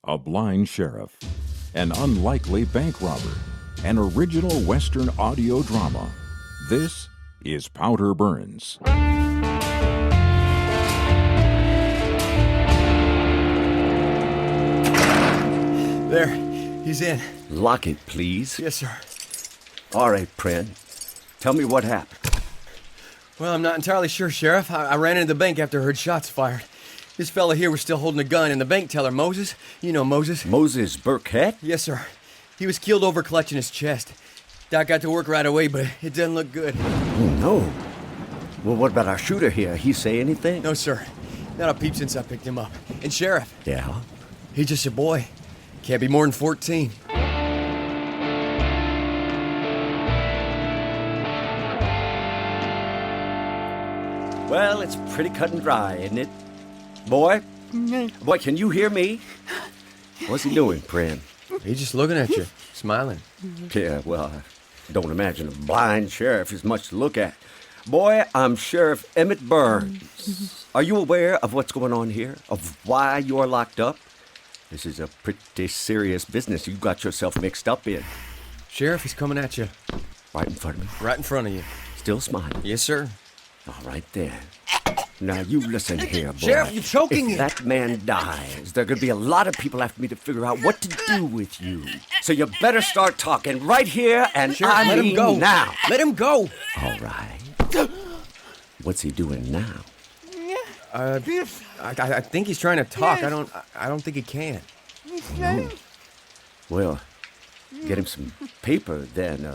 a blind sheriff, an unlikely bank robber, an original Western audio drama. This is Powder Burns. There, he's in. Lock it, please. Yes, sir. All right, Pren. Tell me what happened. Well, I'm not entirely sure, Sheriff. I ran into the bank after I heard shots fired. This fella here was still holding a gun, and the bank teller, Moses, you know Moses. Moses Burkett? Yes, sir. He was keeled over clutching his chest. Doc got to work right away, but it doesn't look good. Oh, no. Well, what about our shooter here? He say anything? No, sir. Not a peep since I picked him up. And Sheriff. Yeah? He's just a boy. Can't be more than 14. Well, it's pretty cut and dry, isn't it? Boy? Boy, can you hear me? What's he doing, Pren? He's just looking at you, smiling. Yeah, well, I don't imagine a blind sheriff is much to look at. Boy, I'm Sheriff Emmett Burns. Are you aware of what's going on here? Of why you're locked up? This is a pretty serious business you got yourself mixed up in. Sheriff, he's coming at you. Right in front of me? Right in front of you. Still smiling? Yes, sir. All right, then. Now, you listen here, boy. Sheriff, you're choking If that man dies, there could be a lot of people after me to figure out what to do with you. So you better start talking right here, and Sheriff, I let him mean go. now. Let him go. All right. What's he doing now? I think he's trying to talk. I don't think he can. Oh. Well, get him some paper, then,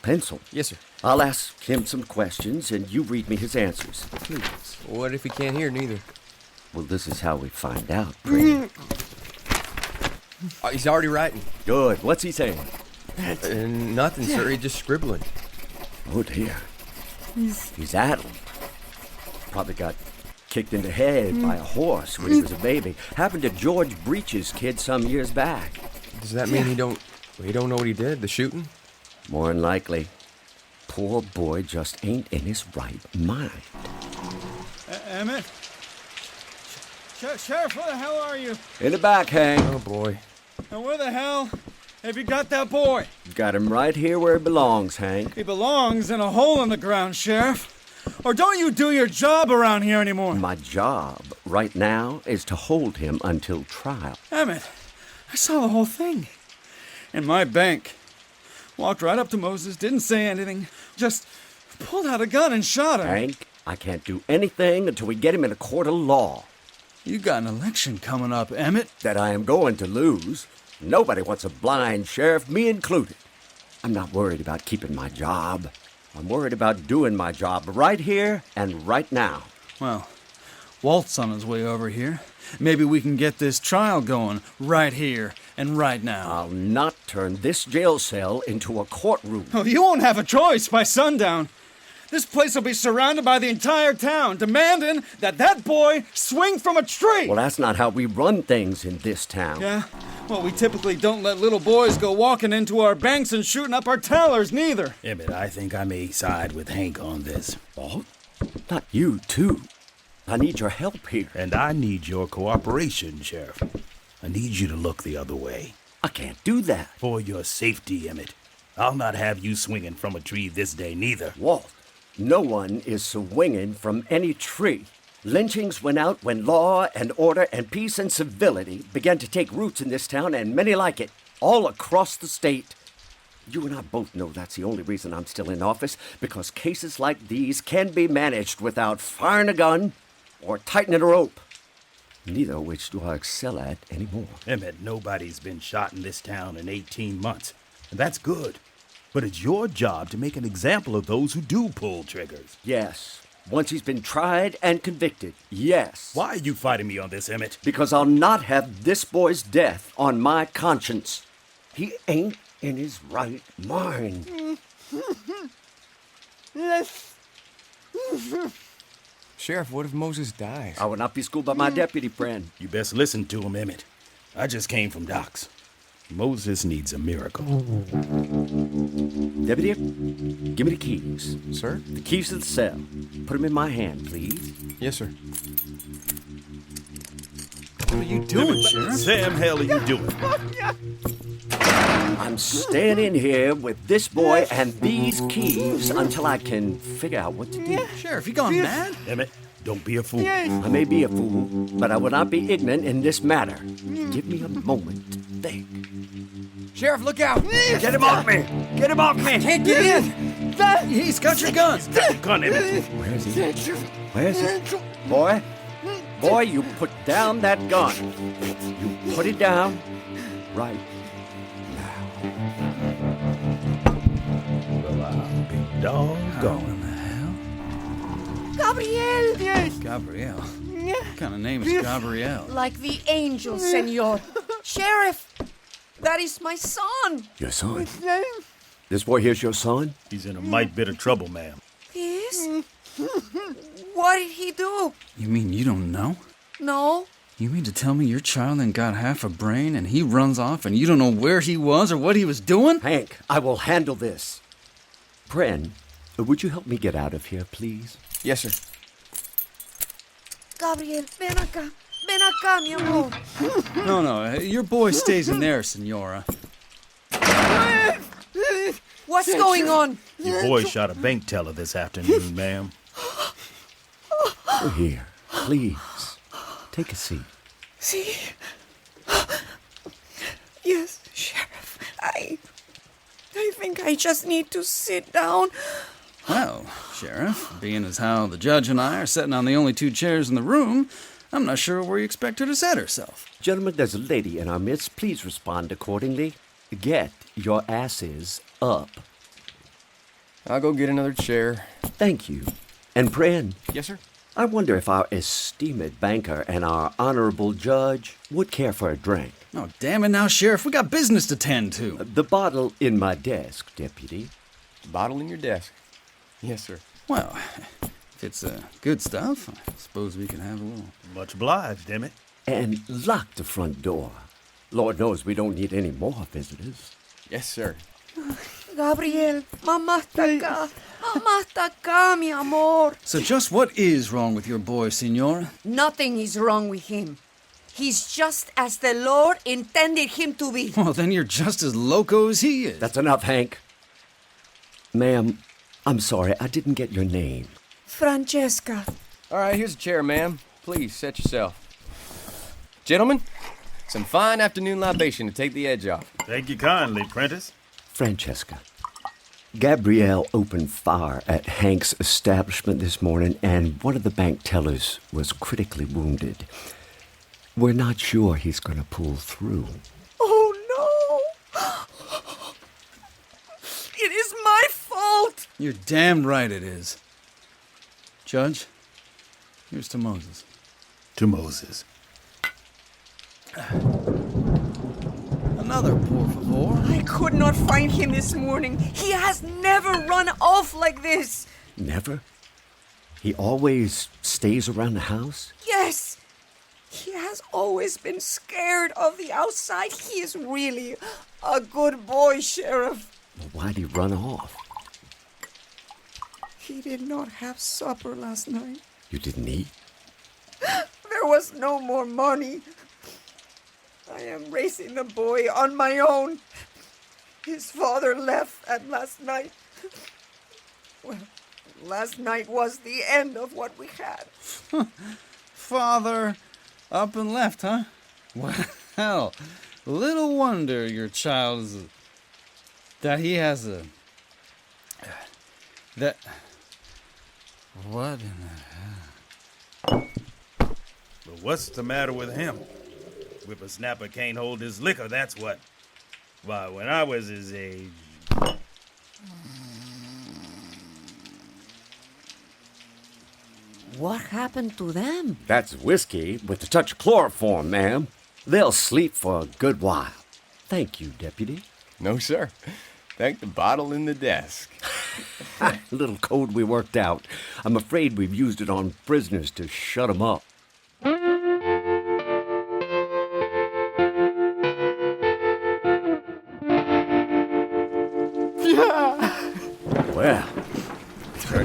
pencil. Yes, sir. I'll ask him some questions, and you read me his answers. Please. What if he can't hear neither? Well, this is how we find out, Brennan. He's already writing. Good. What's he saying? Nothing, sir. He's just scribbling. Oh, dear. He's addled. Probably got kicked in the head by a horse when he was a baby. Happened to George Breach's kid some years back. Does that mean he don't know what he did, the shooting? More than likely. Poor boy just ain't in his right mind. Emmett? Sheriff, where the hell are you? In the back, Hank. Oh, boy. And where the hell have you got that boy? Got him right here where he belongs, Hank. He belongs in a hole in the ground, Sheriff. Or don't you do your job around here anymore? My job right now is to hold him until trial. Emmett, I saw the whole thing. In my bank. Walked right up to Moses, didn't say anything, just pulled out a gun and shot him. Hank, I can't do anything until we get him in a court of law. You got an election coming up, Emmett. That I am going to lose. Nobody wants a blind sheriff, me included. I'm not worried about keeping my job. I'm worried about doing my job right here and right now. Well, Walt's on his way over here. Maybe we can get this trial going right here and right now. I'll not turn this jail cell into a courtroom. Oh, you won't have a choice by sundown. This place will be surrounded by the entire town, demanding that boy swing from a tree. Well, that's not how we run things in this town. Yeah? Well, we typically don't let little boys go walking into our banks and shooting up our tellers, neither. Emmett, I think I may side with Hank on this. Walt? Not you, too. I need your help here. And I need your cooperation, Sheriff. I need you to look the other way. I can't do that. For your safety, Emmett. I'll not have you swinging from a tree this day, neither. Walt, no one is swinging from any tree. Lynchings went out when law and order and peace and civility began to take roots in this town, and many like it, all across the state. You and I both know that's the only reason I'm still in office, because cases like these can be managed without firing a gun or tightening a rope. Neither of which do I excel at anymore. Emmett, nobody's been shot in this town in 18 months, and that's good. But it's your job to make an example of those who do pull triggers. Yes. Once he's been tried and convicted, yes. Why are you fighting me on this, Emmett? Because I'll not have this boy's death on my conscience. He ain't in his right mind. Sheriff, what if Moses dies? I will not be schooled by my deputy friend. You best listen to him, Emmett. I just came from Doc's. Moses needs a miracle. Deputy, give me the keys. Sir? The keys to the cell. Put them in my hand, please. Yes, sir. What are you doing, Sheriff? Sam, hell are you doing? I'm staying in here with this boy and these keys until I can figure out what to do. Sheriff, you gone mad? Damn it, don't be a fool. I may be a fool, but I will not be ignorant in this matter. Give me a moment to think. Sheriff, look out! Get him off me! Get him off me! Can't get in! He's got your guns. Gun in it. Where is he? Where is it? Boy? Boy, you put down that gun. You put it down right now. Well, I'll be doggone. Gabriel! Gabriel. What kind of name is Gabriel? Like the angel, senor. Sheriff, that is my son. Your son? This boy here's your son? He's in a mite bit of trouble, ma'am. Yes? What did he do? You mean you don't know? No. You mean to tell me your child ain't got half a brain and he runs off and you don't know where he was or what he was doing? Hank, I will handle this. Bren, would you help me get out of here, please? Yes, sir. Gabriel, ven acá. Ven acá, mi amor. No, your boy stays in there, senora. What's going on? Your boy shot a bank teller this afternoon, ma'am. Here, please. Take a seat. See? Yes, Sheriff. I think I just need to sit down. Well, Sheriff, being as how the judge and I are sitting on the only two chairs in the room, I'm not sure where you expect her to set herself. Gentlemen, there's a lady in our midst. Please respond accordingly. Get your asses up. I'll go get another chair. Thank you. And Bren, Yes, sir. I wonder if our esteemed banker and our honorable judge would care for a drink. Oh, damn it now, Sheriff, we got business to tend to. The bottle in my desk, Deputy. Bottle in your desk. Yes, sir. Well, if it's good stuff, I suppose we can have a little. Much obliged, damn it. And lock the front door. Lord knows we don't need any more visitors. Yes, sir. Gabriel, mamá está acá. Mamá está acá, mi amor. So just what is wrong with your boy, senora? Nothing is wrong with him. He's just as the Lord intended him to be. Well, then you're just as loco as he is. That's enough, Hank. Ma'am, I'm sorry, I didn't get your name. Francesca. All right, here's a chair, ma'am. Please, set yourself. Gentlemen, some fine afternoon libation to take the edge off. Thank you kindly, Prentice. Francesca. Gabriel opened fire at Hank's establishment this morning, and one of the bank tellers was critically wounded. We're not sure he's going to pull through. Oh, no. It is my fault. You're damn right it is. Judge, here's to Moses. To Moses. Another por favor. I could not find him this morning. He has never run off like this. Never? He always stays around the house? Yes. He has always been scared of the outside. He is really a good boy, Sheriff. Well, why'd he run off? He did not have supper last night. You didn't eat? There was no more money. I am raising the boy on my own. His father left at last night. Well, last night was the end of what we had. Father up and left, huh? Well, little wonder your child is that he has a that what in the But what's the matter with him? Whippersnapper can't hold his liquor, that's what. Why, when I was his age... What happened to them? That's whiskey with a touch of chloroform, ma'am. They'll sleep for a good while. Thank you, Deputy. No, sir. Thank the bottle in the desk. Little code we worked out. I'm afraid we've used it on prisoners to shut 'em up.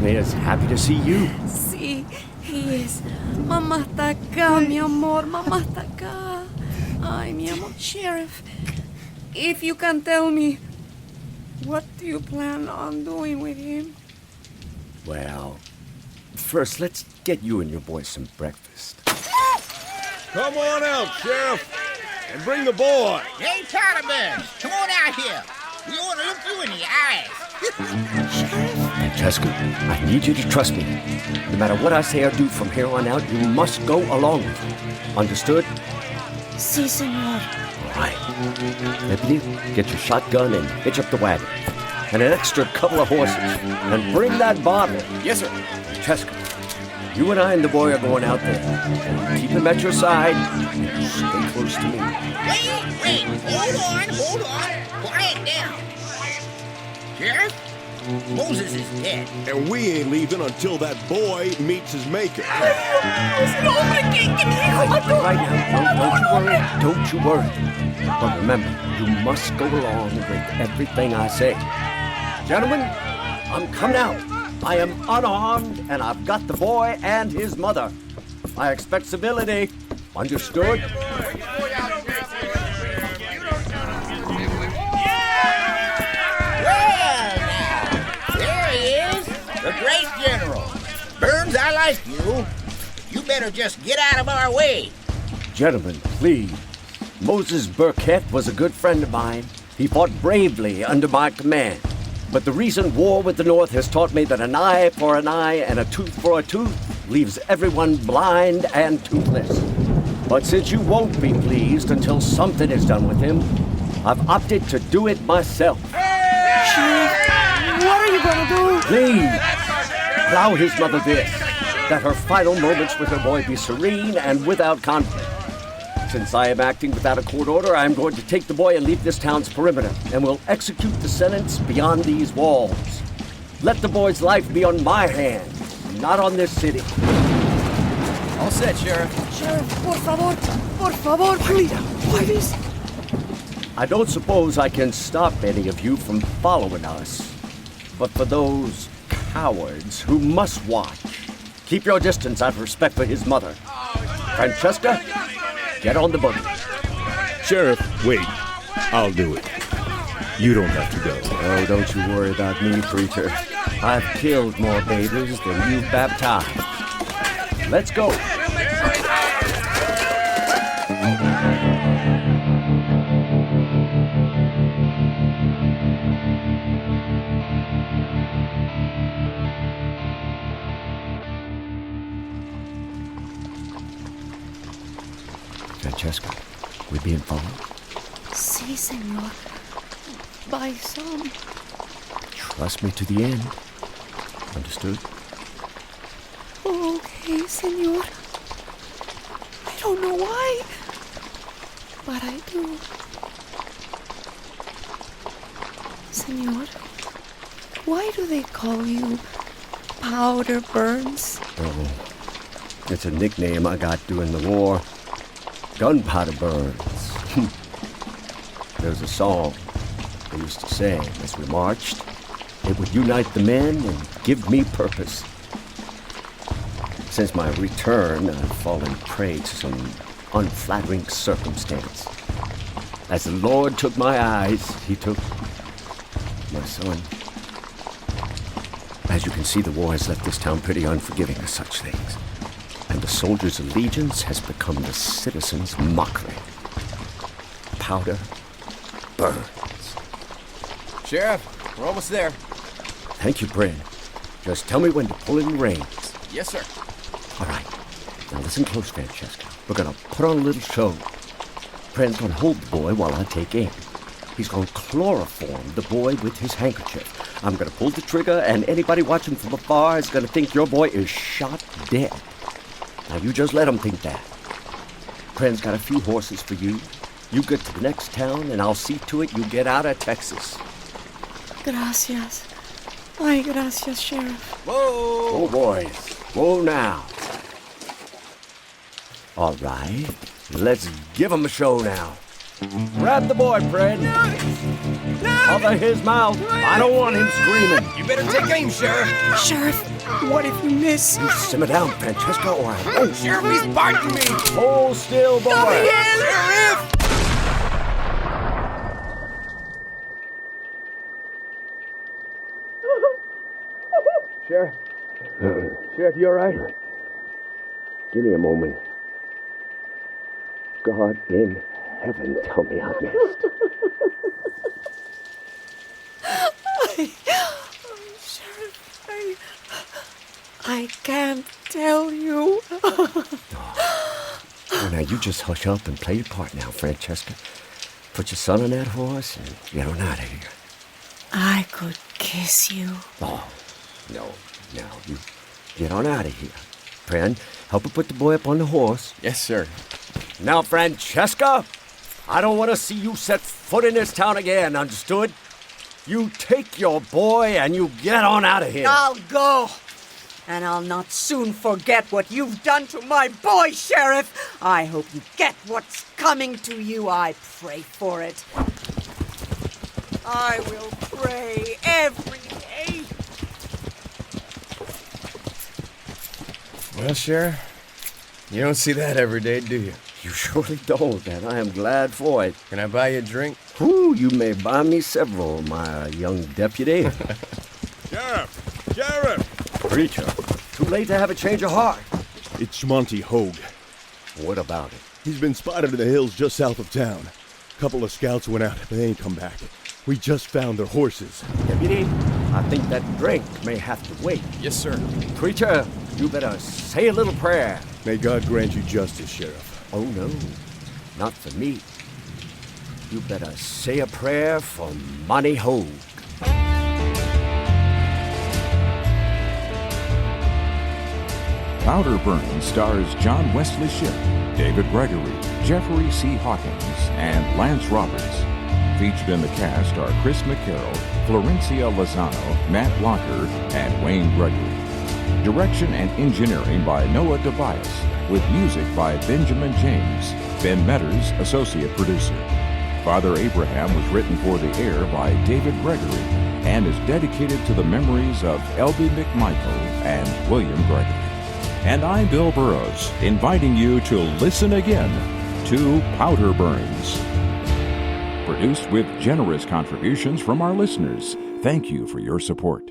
I'm as happy to see you. Sí, he is. Mamá está acá, mi amor. Mamá está acá. Ay, mi amor. Sheriff, if you can tell me, what do you plan on doing with him? Well, first, let's get you and your boys some breakfast. Come on out, Sheriff, and bring the boy. Hey, Taliban, come on out here. We want to look you in the eyes. Francesca, I need you to trust me. No matter what I say or do from here on out, you must go along with me. Understood? Sí, señor. All right. Deputy, get your shotgun and hitch up the wagon. And an extra couple of horses. And bring that bottle. Yes, sir. Francesca, you and I and the boy are going out there. Keep him at your side. And stay close to me. Wait, hold on. Quiet down. Sheriff, Moses is dead. And we ain't leaving until that boy meets his maker. Right now, don't you worry. But remember, you must go along with everything I say. Gentlemen, I'm coming out. I am unarmed, and I've got the boy and his mother. I expect civility. Understood? The great general. Burns, I like you. You better just get out of our way. Gentlemen, please. Moses Burkett was a good friend of mine. He fought bravely under my command. But the recent war with the North has taught me that an eye for an eye and a tooth for a tooth leaves everyone blind and toothless. But since you won't be pleased until something is done with him, I've opted to do it myself. Sheriff, what are you gonna do? Please, allow his mother this, that her final moments with her boy be serene and without conflict. Since I am acting without a court order, I am going to take the boy and leave this town's perimeter, and will execute the sentence beyond these walls. Let the boy's life be on my hands, not on this city. All set, Sheriff. Sheriff, por favor, please. I don't suppose I can stop any of you from following us, but for those cowards who must watch, keep your distance out of respect for his mother. Francesca, get on the buggy. Sheriff, wait. I'll do it. You don't have to go. Oh, don't you worry about me, preacher. I've killed more babies than you've baptized. Let's go. Francesca, we being followed? Sí, señor. By some. Trust me to the end. Understood? Okay, señor. I don't know why, but I do. Señor, why do they call you Powder Burns? Oh, it's a nickname I got during the war. Gunpowder Burns. There's a song they used to sing as we marched. It would unite the men and give me purpose. Since my return, I've fallen prey to some unflattering circumstance. As the Lord took my eyes, he took my son. As you can see, the war has left this town pretty unforgiving of such things. And the soldiers' allegiance has become the citizens' mockery. Powder Burns. Sheriff, we're almost there. Thank you, Brennan. Just tell me when to pull in the reins. Yes, sir. All right. Now listen close, Francesca. We're gonna put on a little show. Brennan's gonna hold the boy while I take aim. He's gonna chloroform the boy with his handkerchief. I'm gonna pull the trigger, and anybody watching from afar is gonna think your boy is shot dead. Now you just let him think that. Brennan's got a few horses for you. You get to the next town, and I'll see to it you get out of Texas. Gracias. Ay, gracias, Sheriff. Whoa! Oh, boys. Whoa now. All right. Let's give him a show now. Grab the boy, Fred. No! Cover his mouth. I don't want him screaming. You better take aim, Sheriff. Sheriff, what if you miss? You simmer down, Francesca, or I won't. Sheriff, he's biting me. Hold still, boy. Sheriff! Sheriff? Sheriff, you all right? Give me a moment. God in heaven, tell me I missed. Sheriff, I can't tell you. Oh, now you just hush up and play your part now, Francesca. Put your son on that horse and get on out of here. I could kiss you. Oh, no, you get on out of here. Fran, help her put the boy up on the horse. Yes, sir. Now, Francesca, I don't want to see you set foot in this town again, understood? You take your boy and you get on out of here. I'll go. And I'll not soon forget what you've done to my boy, Sheriff. I hope you get what's coming to you. I pray for it. I will pray every day. Well, Sheriff, you don't see that every day, do you? You surely don't, and I am glad for it. Can I buy you a drink? Ooh, you may buy me several, my young deputy. Sheriff! Preacher, too late to have a change of heart. It's Monty Hogue. What about it? He's been spotted in the hills just south of town. A couple of scouts went out, but they ain't come back. We just found their horses. Deputy, I think that drink may have to wait. Yes, sir. Preacher, you better say a little prayer. May God grant you justice, Sheriff. Oh, no, not for me. You better say a prayer for Monty Hogue. Powder Burns stars John Wesley Shipp, David Gregory, Jeffrey C. Hawkins, and Lance Roberts. Featured in the cast are Chris McCarrell, Florencia Lozano, Matt Locker, and Wayne Gregory. Direction and engineering by Noah DeBiase, with music by Benjamin James. Ben Meadors, associate producer. Father Abraham was written for the air by David Gregory and is dedicated to the memories of L.B. McMichael and William Gregory. And I'm Bill Burrows, inviting you to listen again to Powder Burns. Produced with generous contributions from our listeners. Thank you for your support.